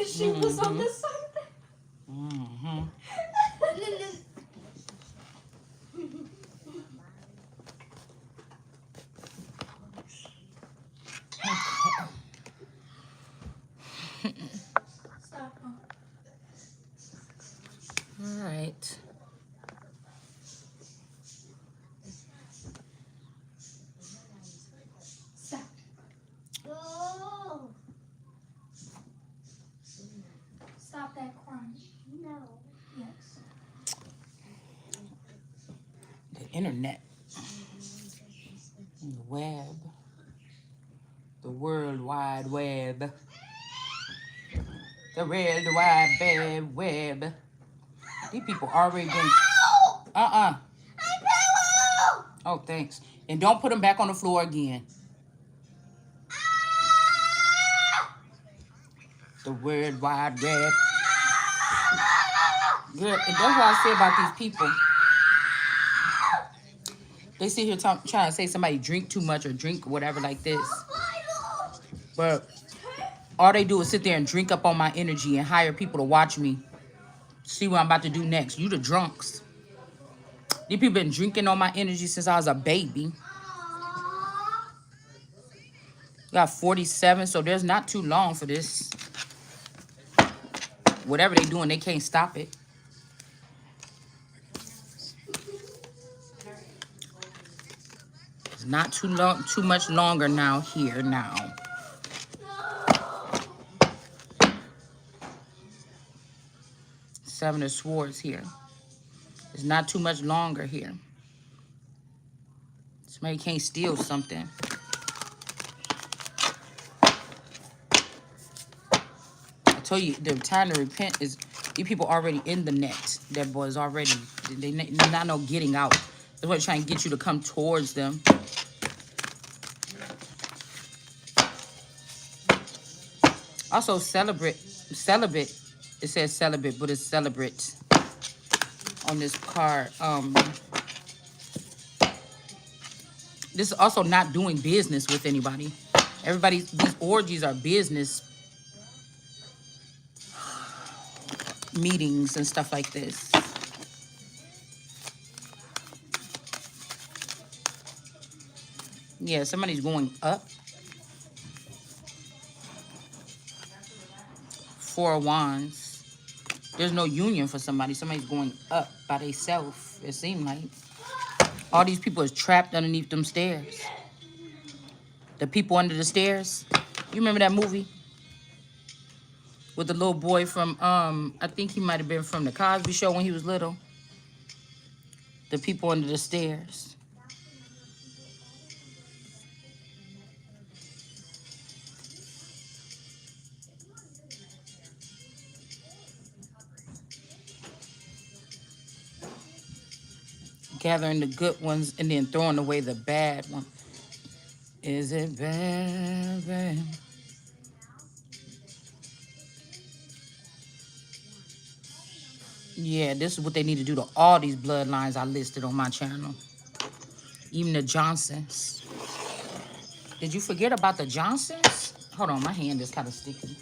she was on the something. Stop. All right. Stop. Oh. Stop that crying. No. Yes. The internet. The web. The World Wide Web. The World Wide Web. These people already been... Oh, thanks. And don't put them back on the floor again. The World Wide Web. Good. And that's what I say about these people. They sit here trying to say somebody drink too much or drink whatever like this. But all they do is sit there and drink up on my energy and hire people to watch me. See what I'm about to do next. You the drunks. These people been drinking on my energy since I was a baby. Got 47, so there's not too long for this. Whatever they doing, they can't stop it. It's not too much longer now here now. Seven of Swords here. It's not too much longer here. Somebody can't steal something. I told you, the time to repent is, these people already in the net. That boy's already, they not no getting out. That's what they're trying to get you to come towards them. Also, celibate. It says celibate, but it's celebrate on this card. This is also not doing business with anybody. These orgies are business meetings and stuff like this. Yeah, somebody's going up. Four of Wands. There's no union for somebody. Somebody's going up by themselves, it seems like. All these people is trapped underneath them stairs. The people under the stairs. You remember that movie? With the little boy from, I think he might have been from the Cosby Show when he was little. The people under the stairs. Gathering the good ones and then throwing away the bad ones. Is it bad, bad? Yeah, this is what they need to do to all these bloodlines I listed on my channel. Even the Johnsons. Did you forget about the Johnsons? Hold on, my hand is kind of sticky.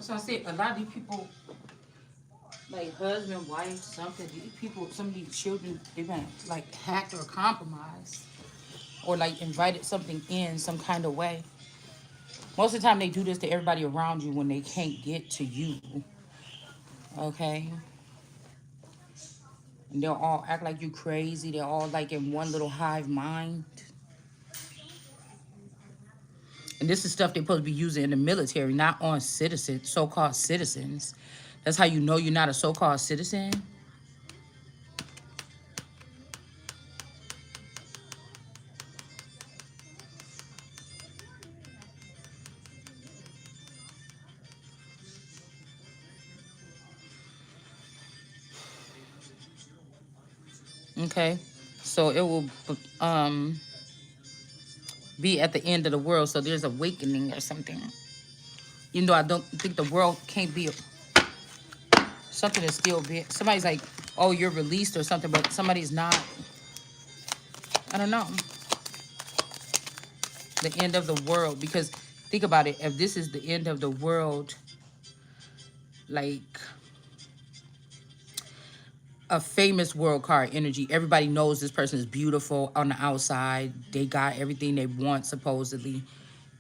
So I said, a lot of these people, like husband, wife, something, these people, some of these children, they've been like hacked or compromised. Or like invited something in some kind of way. Most of the time they do this to everybody around you when they can't get to you. Okay? And they'll all act like you crazy. They're all like in one little hive mind. And this is stuff they're supposed to be using in the military, not on citizens, so-called citizens. That's how you know you're not a so-called citizen. Okay? So it will be at the end of the world. So there's awakening or something. Even though I don't think the world can't be, something is still being, somebody's like, oh, you're released or something, but somebody's not. I don't know. The end of the world. Because think about it. If this is the end of the world, like a famous world card energy, everybody knows this person is beautiful on the outside. They got everything they want, supposedly.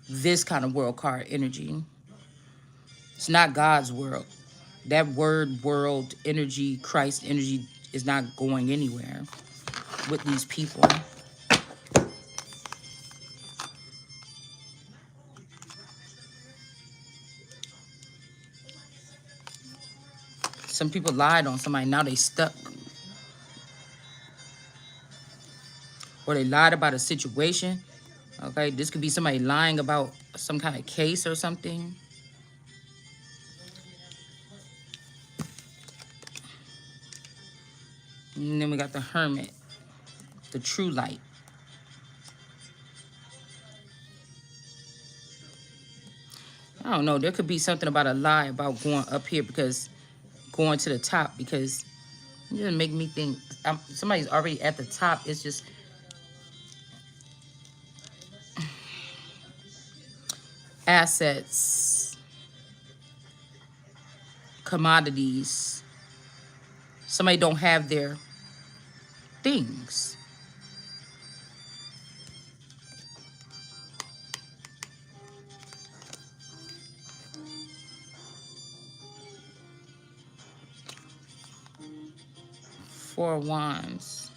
This kind of world card energy. It's not God's world. That word world energy, Christ energy, is not going anywhere with these people. Some people lied on somebody, now they stuck. Or they lied about a situation. Okay, this could be somebody lying about some kind of case or something. And then we got the Hermit, the true light. I don't know, there could be something about a lie about going up here, because going to the top, because it doesn't make me think somebody's already at the top. It's just assets, commodities. Somebody don't have their things. Four of Wands.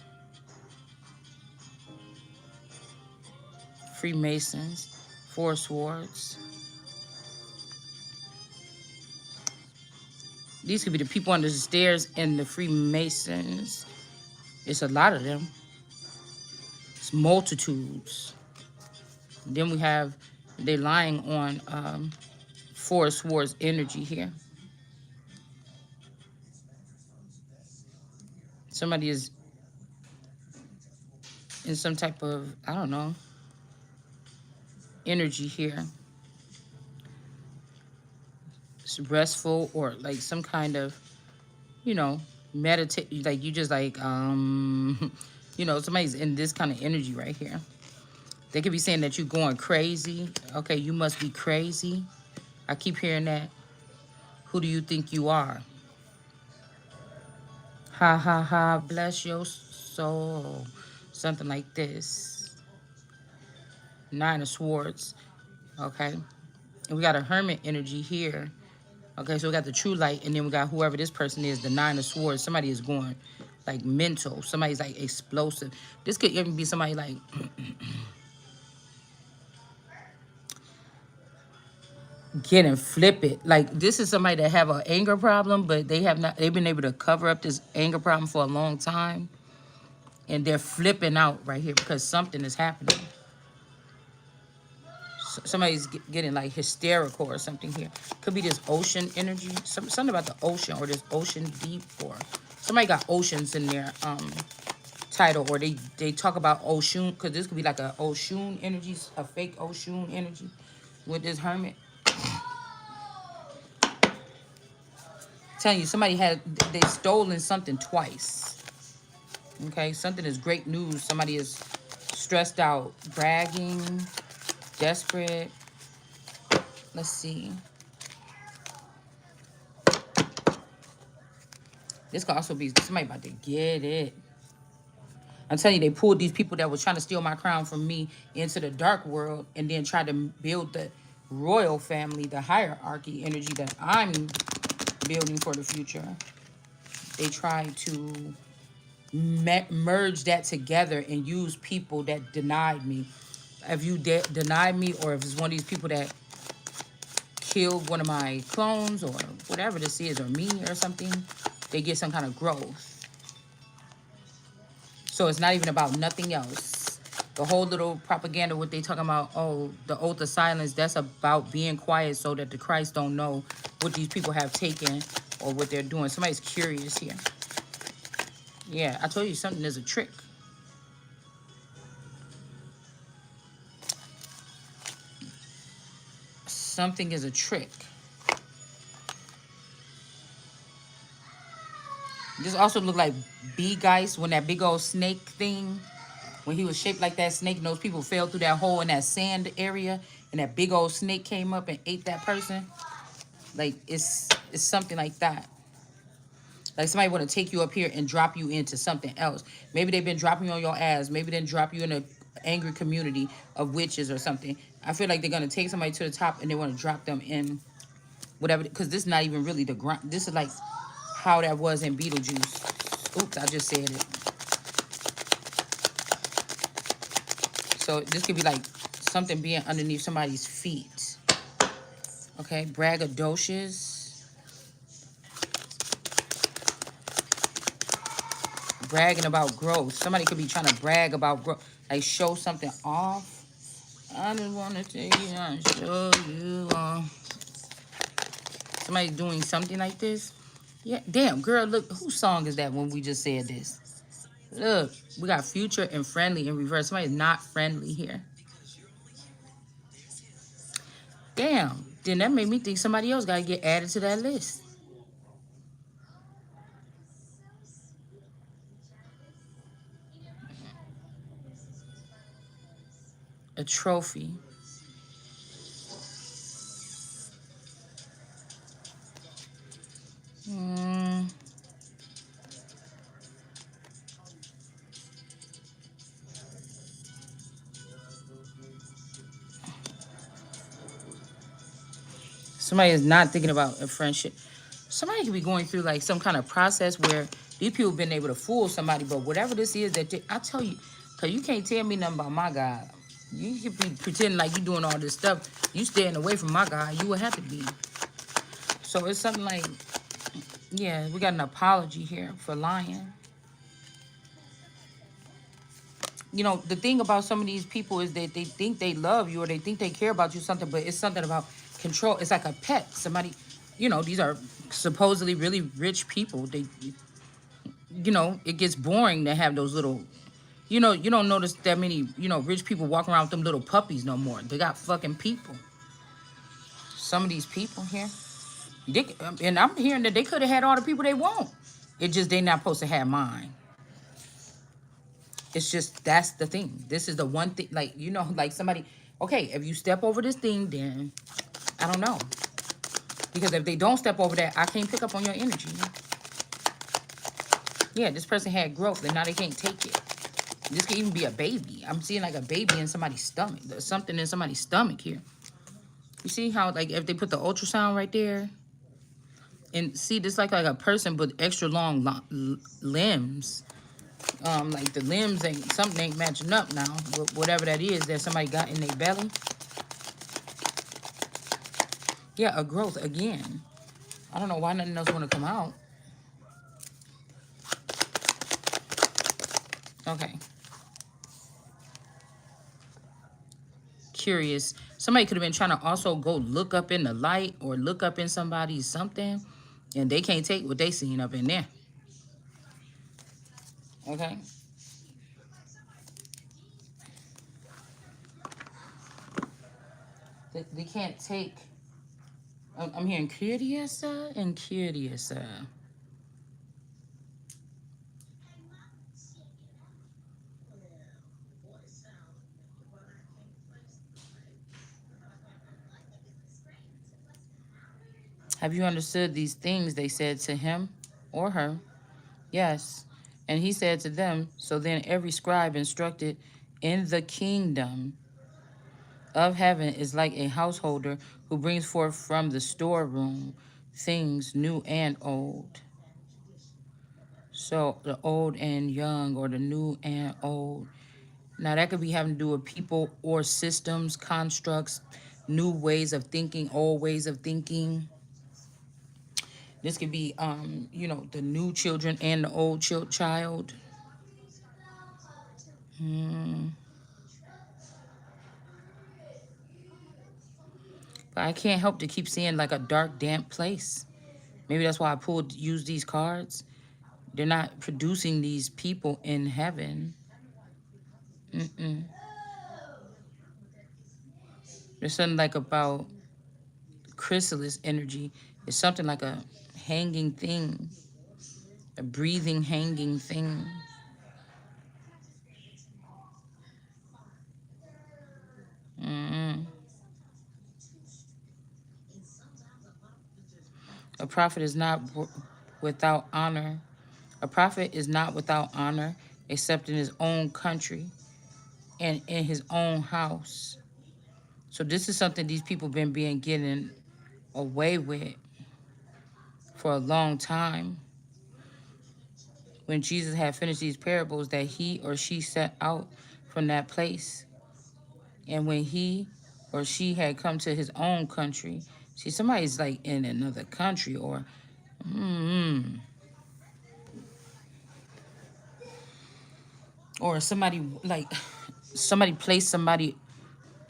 Freemasons. Four of Swords. These could be the people under the stairs and the Freemasons. It's a lot of them. It's multitudes. Then we have, they're lying on Four of Swords energy here. Somebody is in some type of, I don't know, energy here. It's restful, or like some kind of, you know, meditate, like you just like, you know, somebody's in this kind of energy right here. They could be saying that you're going crazy. Okay, you must be crazy. I keep hearing that. Who do you think you are? Ha ha ha, bless your soul. Something like this. Nine of Swords. Okay. And we got a Hermit energy here. Okay, so we got the true light, and then we got whoever this person is, the Nine of Swords. Somebody is going like mental. Somebody's like explosive. This could even be somebody like get and flip it. Like this is somebody that have an anger problem, but they've been able to cover up this anger problem for a long time. And they're flipping out right here because something is happening. Somebody's getting like hysterical or something here. Could be this ocean energy. Something about the ocean, or this ocean deep, or somebody got oceans in their title, or they talk about ocean, because this could be like a ocean energy, a fake ocean energy with this Hermit. Telling you, they stolen something twice. Okay, something is great news. Somebody is stressed out, bragging, desperate. Let's see. This could also be somebody about to get it. I'm telling you, they pulled these people that was trying to steal my crown from me into the dark world, and then tried to build the royal family, the hierarchy energy that I'm building for the future. They tried to merge that together and use people that denied me. If you denied me, or if it's one of these people that killed one of my clones, or whatever this is, or me or something, they get some kind of growth. So it's not even about nothing else. The whole little propaganda, what they talking about, oh, the oath of silence, that's about being quiet so that the Christ don't know what these people have taken or what they're doing. Somebody's curious here. Yeah, I told you something is a trick. something is a trick. This also look like bee geist when that big old snake thing, when he was shaped like that snake, and those people fell through that hole in that sand area, and that big old snake came up and ate that person. Like it's something like that. Like somebody want to take you up here and drop you into something else. Maybe they've been dropping you on your ass. Maybe they drop you in a angry community of witches or something. I feel like they're gonna take somebody to the top and they want to drop them in whatever. Because this is not even really the ground. This is like how that was in Beetlejuice. Oops, I just said it. So this could be like something being underneath somebody's feet. Okay, braggadocious. Bragging about growth. Somebody could be trying to brag about growth. Like show something off. I just want to take you and show you off. Somebody doing something like this. Yeah, damn, girl, look. Whose song is that when we just said this? Look, we got future and friendly in reverse. Somebody's not friendly here. Damn, then that made me think somebody else got to get added to that list. A trophy. Mm. Somebody is not thinking about a friendship. Somebody could be going through like some kind of process where these people have been able to fool somebody, but whatever this is that I tell you, because you can't tell me nothing about my God. You could be pretending like you doing all this stuff. You staying away from my God, you would have to be. So it's something like, yeah, we got an apology here for lying. You know, the thing about some of these people is that they think they love you or they think they care about you something, but it's something about control. It's like a pet. Somebody, you know, these are supposedly really rich people. They, you know, it gets boring to have those little, you don't notice that many, rich people walking around with them little puppies no more. They got fucking people. Some of these people here, and I'm hearing that they could have had all the people they want. It just they not supposed to have mine. It's just that's the thing. This is the one thing, like like somebody. Okay, if you step over this thing, then I don't know. Because if they don't step over that, I can't pick up on your energy. Yeah, this person had growth, and now they can't take it. This could even be a baby. I'm seeing like a baby in somebody's stomach. There's something in somebody's stomach here. You see how like if they put the ultrasound right there, and see this like a person but extra long limbs. Like the limbs something ain't matching up now. Whatever that is that somebody got in their belly. Yeah, a growth again. I don't know why nothing else want to come out. Okay. Curious. Somebody could have been trying to also go look up in the light or look up in somebody's something, and they can't take what they seen up in there. Okay. They can't take. I'm hearing curious and curious. Have you understood these things? They said to him or her. Yes. And he said to them, so then every scribe instructed in the kingdom of heaven is like a householder who brings forth from the storeroom things new and old. So the old and young, or the new and old. Now that could be having to do with people or systems, constructs, new ways of thinking, old ways of thinking. This could be, the new children and the old child. But I can't help to keep seeing like a dark, damp place. Maybe that's why I use these cards. They're not producing these people in heaven. Mm-mm. There's something like about chrysalis energy. It's something like a hanging thing, a breathing hanging thing. Mm-mm. A prophet is not without honor. A prophet is not without honor except in his own country and in his own house. So this is something these people been being getting away with for a long time. When Jesus had finished these parables, that he or she set out from that place. And when he or she had come to his own country, see, somebody's like in another country, or somebody like somebody placed somebody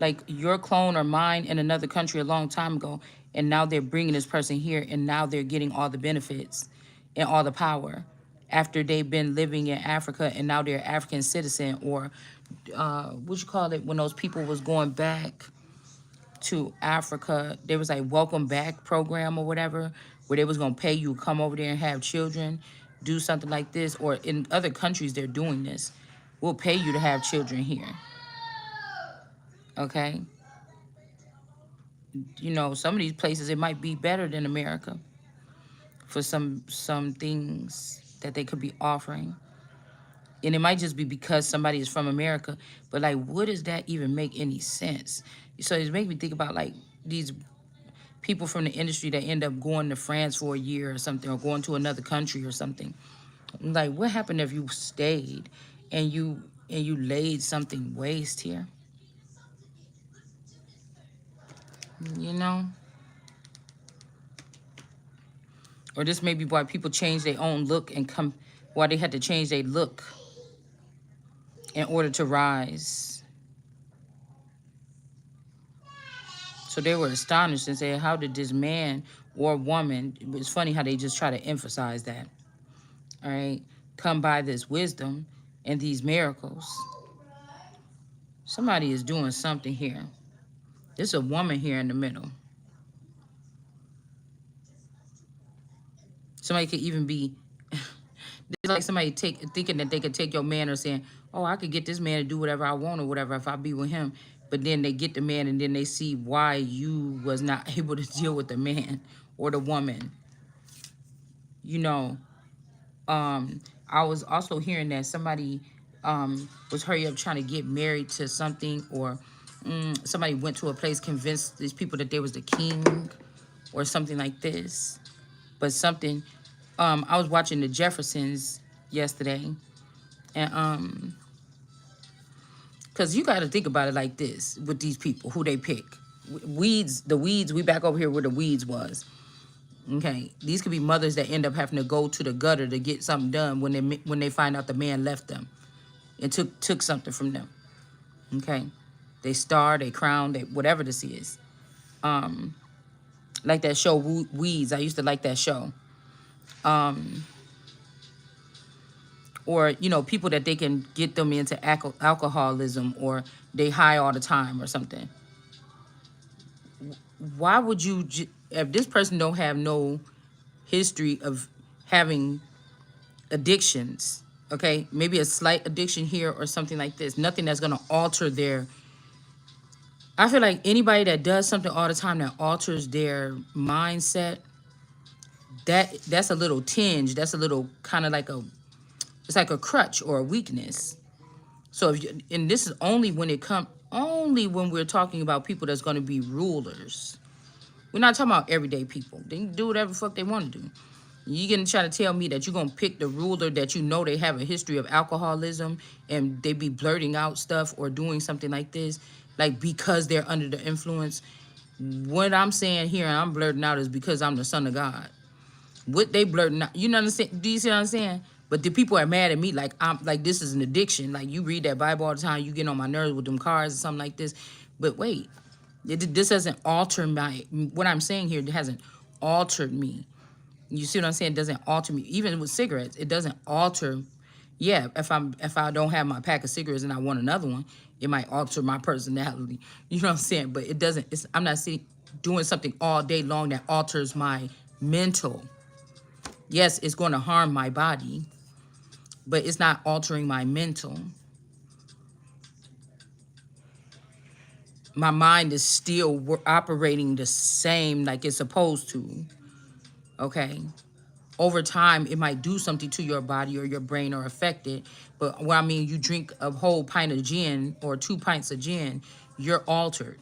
like your clone or mine in another country a long time ago, and now they're bringing this person here, and now they're getting all the benefits and all the power after they've been living in Africa, and now they're African citizen, or what you call it, when those people was going back to Africa, there was like welcome back program or whatever, where they was gonna pay you to come over there and have children, do something like this, or in other countries they're doing this. We'll pay you to have children here. Okay? You know, some of these places it might be better than America for some things that they could be offering. And it might just be because somebody is from America, but like, what does that even make any sense? So it's making me think about like these people from the industry that end up going to France for a year or something, or going to another country or something. Like, what happened if you stayed and you laid something waste here? You know? Or this may be why people change their own look and come, why they had to change their look in order to rise. So they were astonished and said, how did this man or woman, it's funny how they just try to emphasize that, all right, come by this wisdom and these miracles. Somebody is doing something here. There's a woman here in the middle. Somebody could even be, it's like somebody thinking that they could take your man, or saying, oh, I could get this man to do whatever I want or whatever if I be with him. But then they get the man and then they see why you was not able to deal with the man or the woman. You know, I was also hearing that somebody was hurry up trying to get married to something, or somebody went to a place, convinced these people that they was the king or something like this. But something, I was watching the Jeffersons yesterday, and because you got to think about it like this with these people, who they pick. The weeds, we back over here where the weeds was. Okay, these could be mothers that end up having to go to the gutter to get something done when they find out the man left them and took something from them. Okay, they star, they crown, they whatever this is. Like that show Weeds. I used to like that show. Or you know, people that they can get them into alcoholism, or they high all the time or something. Why would you, if this person don't have no history of having addictions, okay, maybe a slight addiction here or something like this, nothing that's going to alter their, I feel like anybody that does something all the time that alters their mindset, that's a little tinge, that's a little kind of like it's like a crutch or a weakness. So if you, and this is only when we're talking about people that's going to be rulers. We're not talking about everyday people. They can do whatever the fuck they want to do. You gonna try to tell me that you're gonna pick the ruler that you know they have a history of alcoholism and they be blurting out stuff or doing something like this, like because they're under the influence? What I'm saying here and I'm blurting out is because I'm the son of God. What they blurting out, you know what I'm saying? Do you see what I'm saying? But the people are mad at me like I'm like this is an addiction. Like you read that Bible all the time, you get on my nerves with them cards or something like this. But wait, this doesn't alter what I'm saying here. It hasn't altered me. You see what I'm saying? It doesn't alter me. Even with cigarettes, it doesn't alter. Yeah, if I don't have my pack of cigarettes and I want another one, it might alter my personality. You know what I'm saying? But it doesn't. I'm not saying. doing something all day long that alters my mental. Yes, it's going to harm my body, but it's not altering my mental. My mind is still operating the same like it's supposed to. Okay. Over time, it might do something to your body or your brain or affect it. But what I mean, you drink a whole pint of gin or 2 pints of gin, you're altered.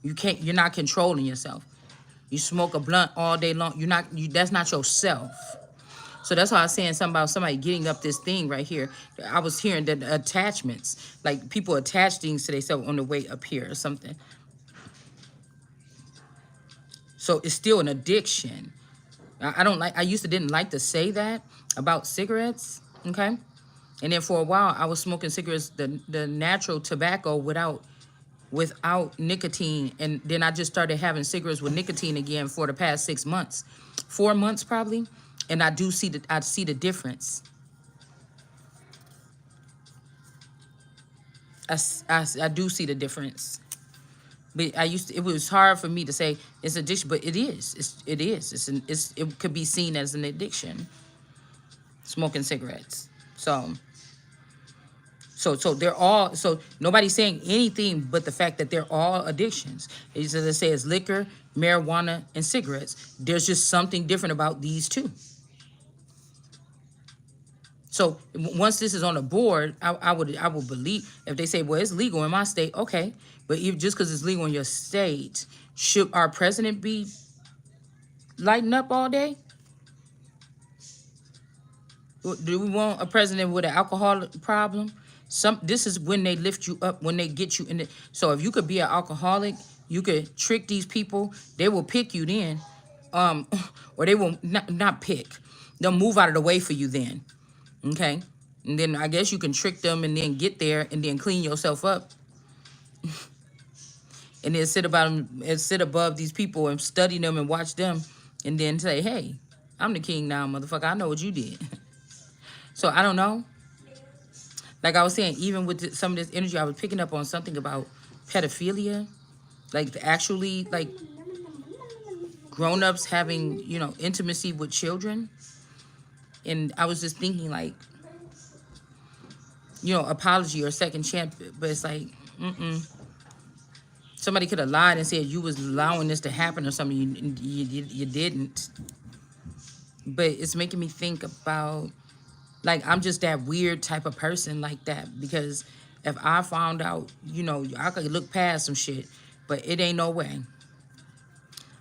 You're not controlling yourself. You smoke a blunt all day long. That's not yourself. So that's why I was saying something about somebody getting up this thing right here. I was hearing that attachments, like people attach things to themselves on the way up here or something. So it's still an addiction. I used to didn't like to say that about cigarettes, okay? And then for a while, I was smoking cigarettes, the natural tobacco without nicotine. And then I just started having cigarettes with nicotine again for the past 6 months. 4 months probably. And I see the difference. I do see the difference. But it was hard for me to say it's addiction, but it is. It could be seen as an addiction, smoking cigarettes. So they're all, so nobody's saying anything but the fact that they're all addictions. As I say, it's liquor, marijuana, and cigarettes. There's just something different about these two. So once this is on the board, I would believe if they say, well, it's legal in my state, okay. But just because it's legal in your state, should our president be lighting up all day? Do we want a president with an alcohol problem? This is when they lift you up, when they get you in the. So if you could be an alcoholic, you could trick these people. They will pick you then, or they will not pick. They'll move out of the way for you then. Okay, and then I guess you can trick them and then get there and then clean yourself up, and then sit above these people and study them and watch them, and then say, "Hey, I'm the king now, motherfucker. I know what you did." So I don't know. Like I was saying, even with some of this energy, I was picking up on something about pedophilia, like actually like grown-ups having intimacy with children, and I was just thinking like. Apology or second chance, but it's like, somebody could have lied and said you was allowing this to happen or something. You didn't. But it's making me think about, like, I'm just that weird type of person like that, because if I found out, I could look past some shit, but it ain't no way.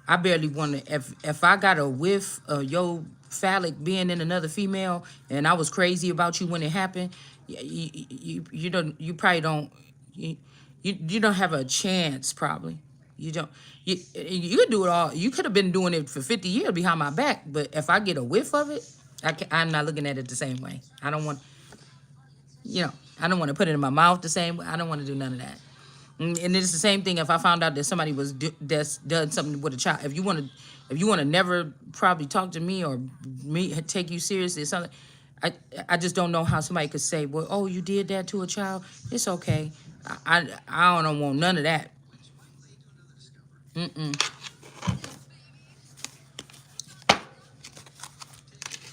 I barely want to, if I got a whiff of your phallic being in another female and I was crazy about you when it happened, you probably don't, you don't have a chance probably. You don't, you could do it all. You could have been doing it for 50 years behind my back, but if I get a whiff of it, I'm not looking at it the same way. I don't want to put it in my mouth the same way. I don't want to do none of that. And it's the same thing if I found out that somebody that's done something with a child. If you want to never probably talk to me or me take you seriously or something, I just don't know how somebody could say, well, oh, you did that to a child. It's okay. I don't want none of that.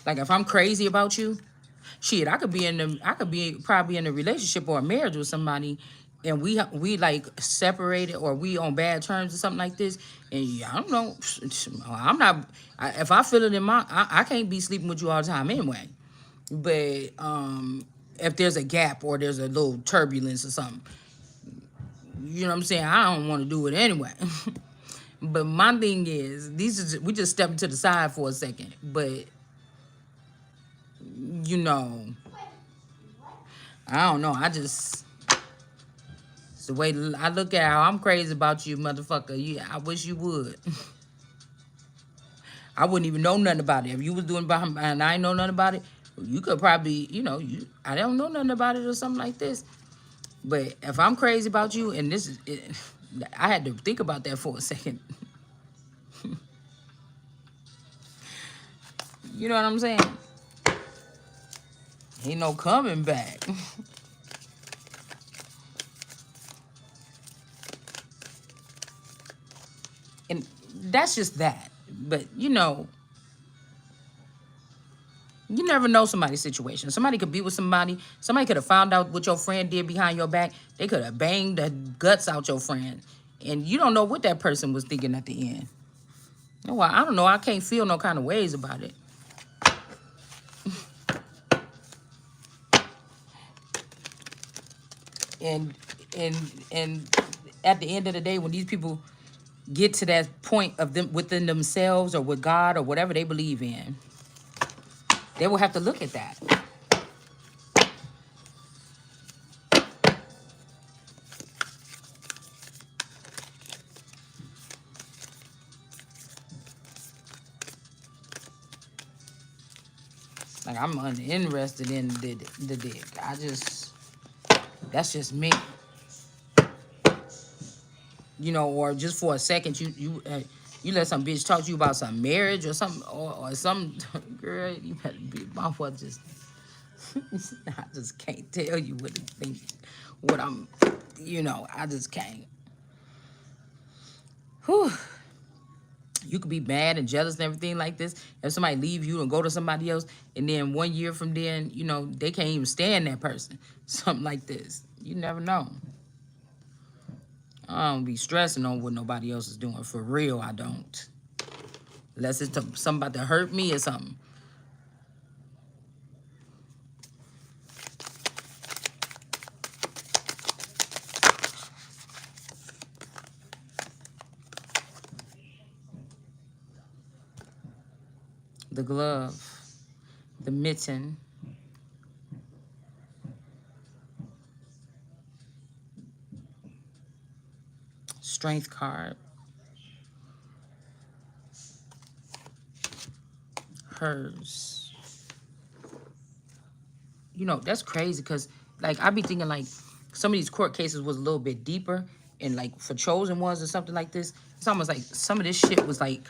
Like if I'm crazy about you, shit, I could be probably in a relationship or a marriage with somebody, and we like separated or we on bad terms or something like this, and I don't know, I'm not. If I feel it in I can't be sleeping with you all the time anyway. But if there's a gap or there's a little turbulence or something, you know what I'm saying, I don't want to do it anyway. But my thing is, we just stepping to the side for a second, but I don't know. It's the way I look at how I'm crazy about you, motherfucker. I wish you would. I wouldn't even know nothing about it. If you was doing behind and I ain't know nothing about it, you could probably, I don't know nothing about it or something like this. But if I'm crazy about you, and this is, I had to think about that for a second. You know what I'm saying? Ain't no coming back. And that's just that. But, you know, you never know somebody's situation. Somebody could be with somebody. Somebody could have found out what your friend did behind your back. They could have banged the guts out your friend. And you don't know what that person was thinking at the end. Well, I don't know. I can't feel no kind of ways about it. And and and at the end of the day, when these people get to that point of them within themselves or with God or whatever they believe in, they will have to look at that. Like, I'm uninterested in the dick. That's just me. You know, or just for a second, you let some bitch talk to you about some marriage or something, or some girl, you better be, my what just, I just can't tell you what to think, what I'm, you know, I just can't. Whew. You could be mad and jealous and everything like this. If somebody leave you and go to somebody else, and then 1 year from then, you know, they can't even stand that person. Something like this. You never know. I don't be stressing on what nobody else is doing. For real, I don't. Unless it's something about to hurt me or something. The glove, the mitten, strength card, hers. You know, that's crazy because, like, I be thinking, like, some of these court cases was a little bit deeper. And, like, for chosen ones or something like this, it's almost like some of this shit was, like,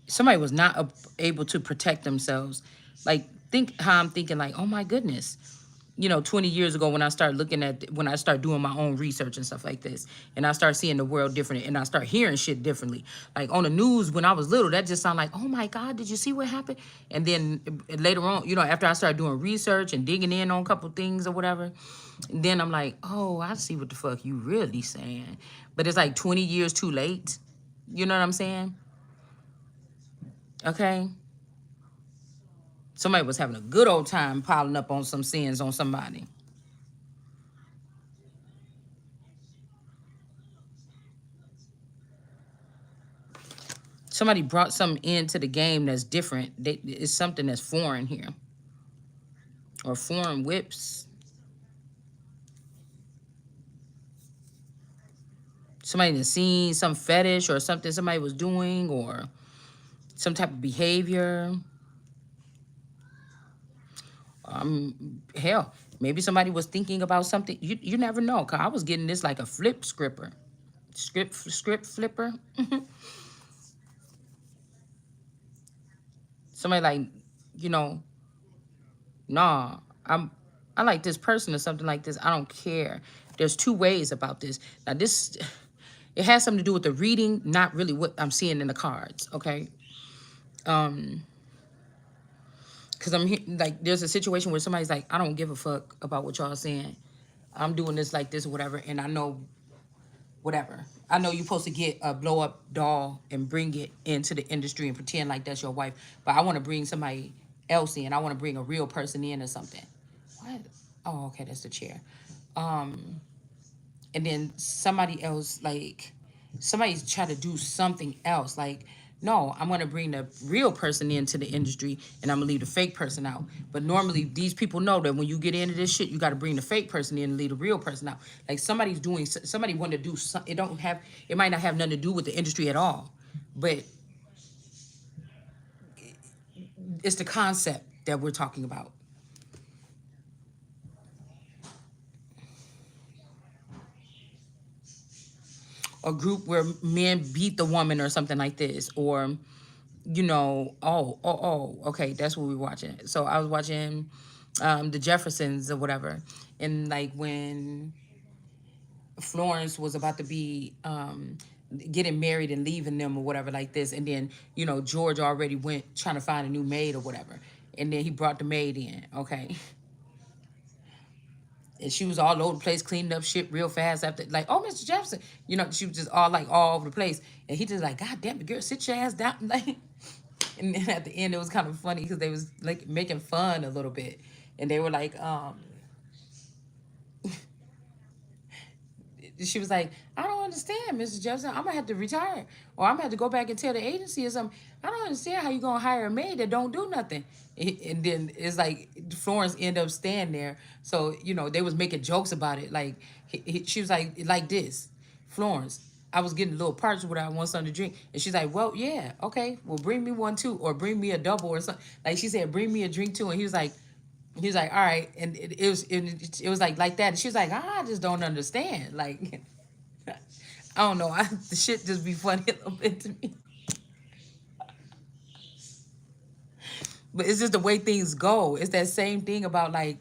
somebody was not able to protect themselves. Like, think how I'm thinking, like, oh, my goodness. You know, 20 years ago when I started when I started doing my own research and stuff like this, and I started seeing the world different, and I started hearing shit differently. Like, on the news when I was little, that just sounded like, oh my God, did you see what happened? And then later on, you know, after I started doing research and digging in on a couple things or whatever, then I'm like, oh, I see what the fuck you really saying. But it's like 20 years too late. You know what I'm saying? Okay? Somebody was having a good old time piling up on some sins on somebody. Somebody brought something into the game that's different. It's something that's foreign here. Or foreign whips. Somebody that's seen some fetish or something somebody was doing, or some type of behavior. Hell, maybe somebody was thinking about something. You never know. Cause I was getting this like a flip scripper. Script flipper. Somebody like, you know, nah, I like this person or something like this. I don't care. There's two ways about this. Now this, it has something to do with the reading, not really what I'm seeing in the cards, okay? Because like, there's a situation where somebody's like, I don't give a fuck about what y'all saying. I'm doing this like this or whatever, and I know whatever. I know you're supposed to get a blow up doll and bring it into the industry and pretend like that's your wife, but I want to bring somebody else in. I want to bring a real person in or something. What? Oh, okay, that's the chair. And then somebody else, like, somebody's trying to do something else. Like, no, I'm gonna bring the real person into the industry and I'm gonna leave the fake person out. But normally these people know that when you get into this shit, you gotta bring the fake person in and leave the real person out. Like, somebody want to do something. It might not have nothing to do with the industry at all, but it's the concept that we're talking about. A group where men beat the woman or something like this, or, you know, okay, that's what we're watching. So I was watching the Jeffersons or whatever, and like when Florence was about to be getting married and leaving them or whatever like this, and then George already went trying to find a new maid or whatever, and then he brought the maid in. Okay. And she was all over the place cleaning up shit real fast after, like, oh, Mr. Jefferson, she was just all over the place, and he just like, God damn it, girl, sit your ass down. Like, and then at the end it was kind of funny because they was like making fun a little bit, and they were like, she was like, I don't understand, Mr. Jefferson. I'm gonna have to retire, or I'm gonna have to go back and tell the agency or something. I don't understand how you gonna hire a maid that don't do nothing. And then it's like Florence ended up staying there. So they was making jokes about it. Like she was like this, Florence. I was getting a little parched with I want something to drink, and she's like, well, yeah, okay, well, bring me one too, or bring me a double or something. Like she said, bring me a drink too, and he was like, all right, and it was like that, and she was like, I just don't understand, like, I don't know, the shit just be funny a little bit to me, but it's just the way things go. It's that same thing about like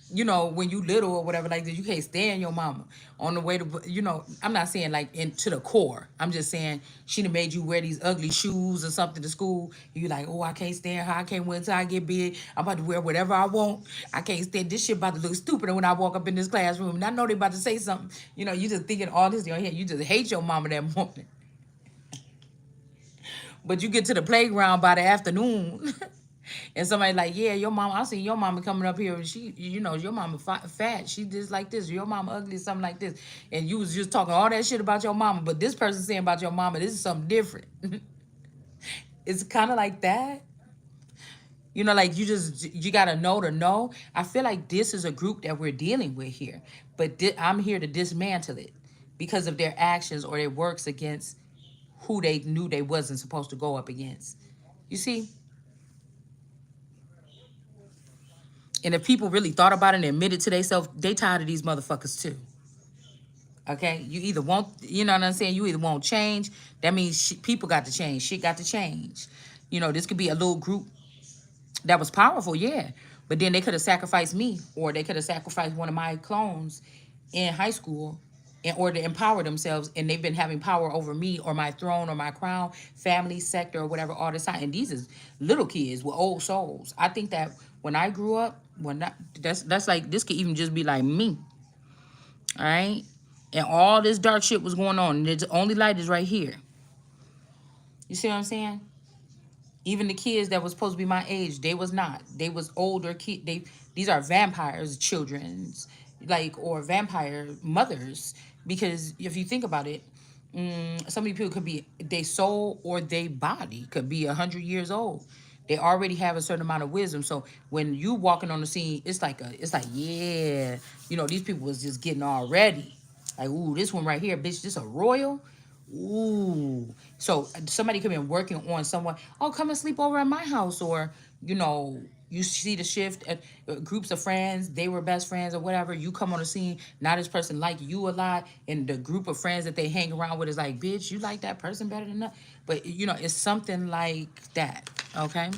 when you little or whatever like that, you can't stand your mama on the way to, I'm not saying like into the core. I'm just saying she done made you wear these ugly shoes or something to school. You like, oh, I can't stand her. I can't wait until I get big. I'm about to wear whatever I want. I can't stand this shit about to look stupid when I walk up in this classroom. And I know they about to say something. You just thinking all this in your head. You just hate your mama that morning. But you get to the playground by the afternoon. And somebody like, yeah, your mama, I seen your mama coming up here, and she, your mama fat. She just like this. Your mama ugly, something like this. And you was just talking all that shit about your mama, but this person saying about your mama, this is something different. It's kind of like that. Like you got to know to know. I feel like this is a group that we're dealing with here. But I'm here to dismantle it because of their actions or their works against who they knew they wasn't supposed to go up against. You see? And if people really thought about it and admitted to themselves, they tired of these motherfuckers too. Okay? You either won't, you know what I'm saying? You either won't change. That means people got to change. Shit got to change. This could be a little group that was powerful, yeah. But then they could have sacrificed me, or they could have sacrificed one of my clones in high school in order to empower themselves. And they've been having power over me or my throne or my crown, family, sector, or whatever all this time. And these is little kids with old souls. I think that when I grew up, that's like, this could even just be like me. All right? And all this dark shit was going on. And the only light is right here. You see what I'm saying? Even the kids that was supposed to be my age, they was not. They was older kids. These are vampires, children's, like, or vampire mothers. Because if you think about it, some of these people could be, their soul or their body could be 100 years old. They already have a certain amount of wisdom. So when you walking on the scene, it's like yeah, these people was just getting all ready. Like, ooh, this one right here, bitch, this a royal. Ooh. So somebody could be working on someone, oh, come and sleep over at my house. Or, you see the shift at groups of friends, they were best friends or whatever. You come on the scene, now this person like you a lot. And the group of friends that they hang around with is like, bitch, you like that person better than that. But, it's something like that. Okay.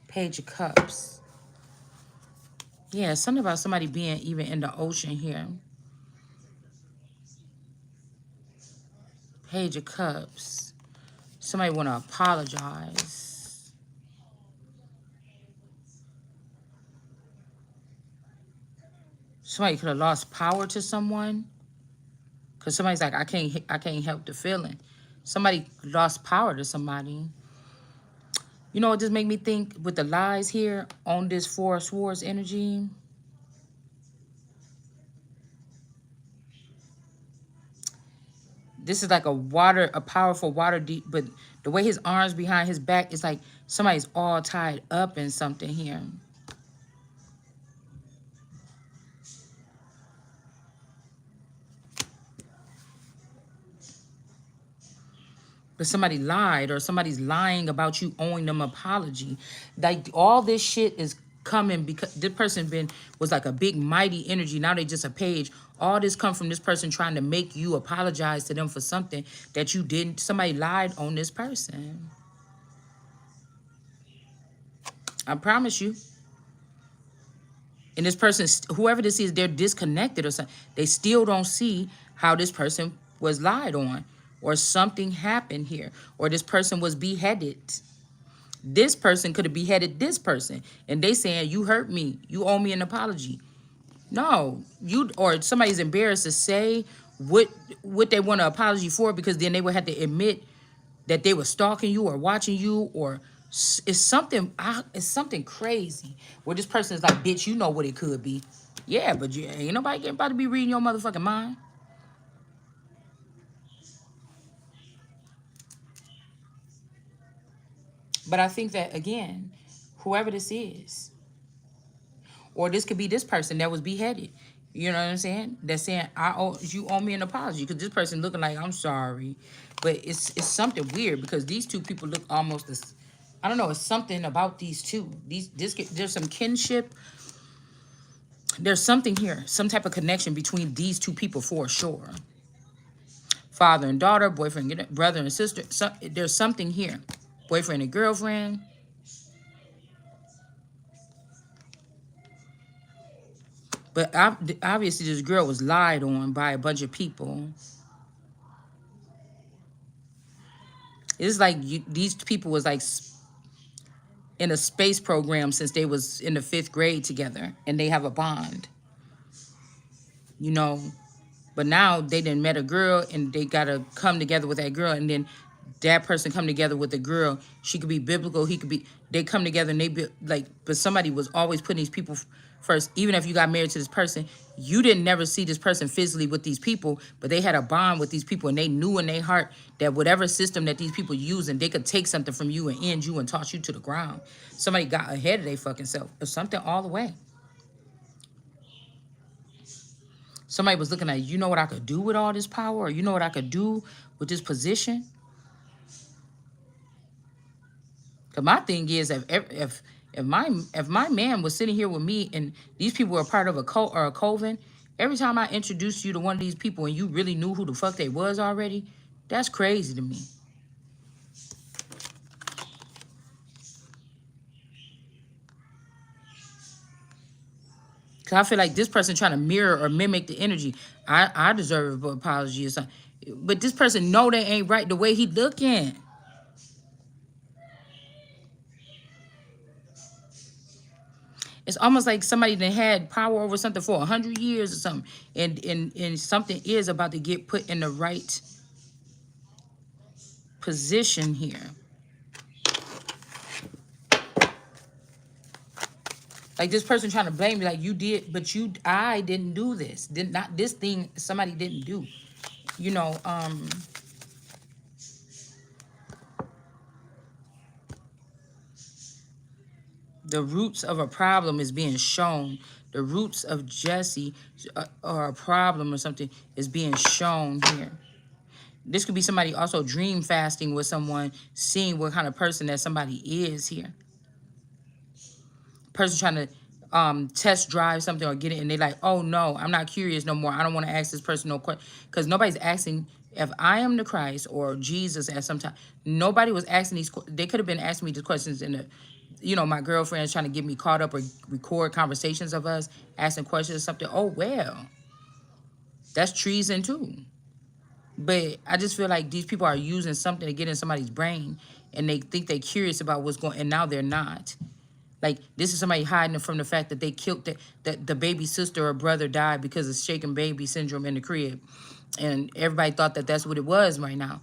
Page of Cups. Yeah, something about somebody being even in the ocean here. Page of Cups. Somebody want to apologize. Somebody could have lost power to someone. Because somebody's like, I can't help the feeling. Somebody lost power to somebody. It just make me think with the lies here on this Four of Swords energy. This is like a powerful water deep, but the way his arms behind his back is like somebody's all tied up in something here. But somebody lied, or somebody's lying about you owing them apology. Like, all this shit is coming because this person was like a big mighty energy. Now they just a page. All this come from this person trying to make you apologize to them for something that you didn't. Somebody lied on this person. I promise you. And this person, whoever this is, they're disconnected or something. They still don't see how this person was lied on, or something happened here, or this person was beheaded. This person could have beheaded this person, and they saying, you hurt me, you owe me an apology. No, you, or somebody's embarrassed to say what they want an apology for, because then they would have to admit that they were stalking you or watching you, or it's something crazy where this person is like, bitch, you know what it could be. Yeah, but you ain't nobody about to be reading your motherfucking mind. But I think that, again, whoever this is, or this could be this person that was beheaded. You know what I'm saying? That's saying, you owe me an apology, because this person looking like, I'm sorry. But it's something weird, because these two people look almost as, I don't know, it's something about these two. There's some kinship. There's something here, some type of connection between these two people for sure. Father and daughter, boyfriend, brother and sister. There's something here. Boyfriend and girlfriend. But obviously this girl was lied on by a bunch of people. It's like these people was like in a space program since they was in the 5th grade together, and they have a bond. You know, but now they done met a girl, and they gotta come together with that girl, and then that person come together with the girl. She could be biblical, he could be. They come together, and they be like. But somebody was always putting these people first. Even if you got married to this person, you didn't never see this person physically with these people, but they had a bond with these people, and they knew in their heart that whatever system that these people using, they could take something from you and end you and toss you to the ground. Somebody got ahead of their fucking self, or something all the way. Somebody was looking at, you know what I could do with all this power, or you know what I could do with this position. Cause my thing is, if my man was sitting here with me, and these people were part of a cult or a coven, every time I introduced you to one of these people and you really knew who the fuck they was already, that's crazy to me. Cause I feel like this person trying to mirror or mimic the energy. I deserve an apology or something, but this person know they ain't right the way he looking. It's almost like somebody that had power over something for 100 years or something, and something is about to get put in the right position here. Like this person trying to blame me, like, you did, but I didn't do this. Did not this thing somebody didn't do. You know, the roots of a problem is being shown. The roots of Jesse or a problem or something is being shown here. This could be somebody also dream fasting with someone, seeing what kind of person that somebody is here. Person trying to test drive something or get it, and they like, oh no, I'm not curious no more. I don't want to ask this person no question, because nobody's asking if I am the Christ or Jesus at some time. Nobody was asking these. They could have been asking me the questions in the, you know, my girlfriend's trying to get me caught up or record conversations of us asking questions or something. Oh well, that's treason too. But I just feel like these people are using something to get in somebody's brain, and they think they're curious about what's going, and now they're not. Like, this is somebody hiding from the fact that they killed the baby sister or brother died because of shaken baby syndrome in the crib. And everybody thought that that's what it was right now,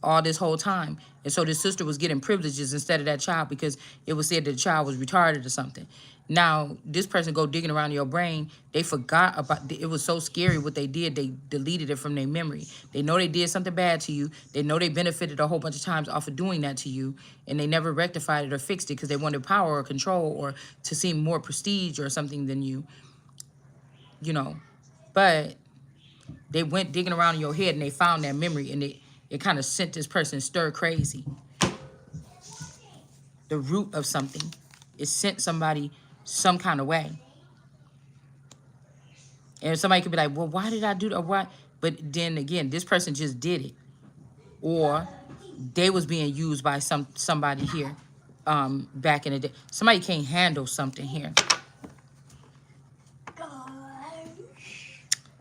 all this whole time. And so the sister was getting privileges instead of that child, because it was said that the child was retarded or something. Now, this person go digging around in your brain. They forgot about it. Was so scary what they did. They deleted it from their memory. They know they did something bad to you. They know they benefited a whole bunch of times off of doing that to you, and they never rectified it or fixed it because they wanted power or control or to seem more prestige or something than you, you know. But they went digging around in your head, and they found that memory, and it kind of sent this person stir crazy. The root of something. It sent somebody some kind of way. And somebody could be like, well, why did I do that? Why? But then again, this person just did it. Or they was being used by somebody here back in the day. Somebody can't handle something here.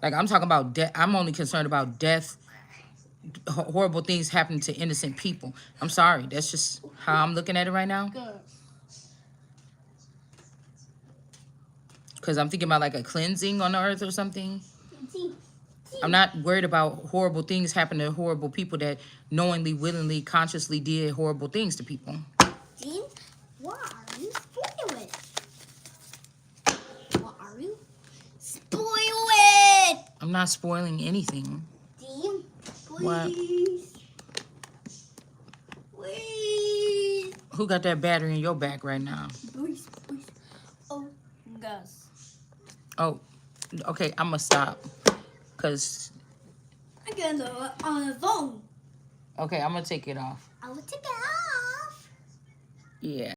Like, I'm talking about death. I'm only concerned about death, horrible things happening to innocent people. I'm sorry. That's just how I'm looking at it right now. Good. Because I'm thinking about like a cleansing on the earth or something. I'm not worried about horrible things happening to horrible people that knowingly, willingly, consciously did horrible things to people. Dean, what are you spoiling? What are you? Spoil it! I'm not spoiling anything. Dean, please. What? Please. Who got that battery in your back right now? Please, please. Oh, Gus. Oh, okay, I'm going to stop. Because, I got it on the phone. okay, I'm going to take it off. I will take it off. Yeah.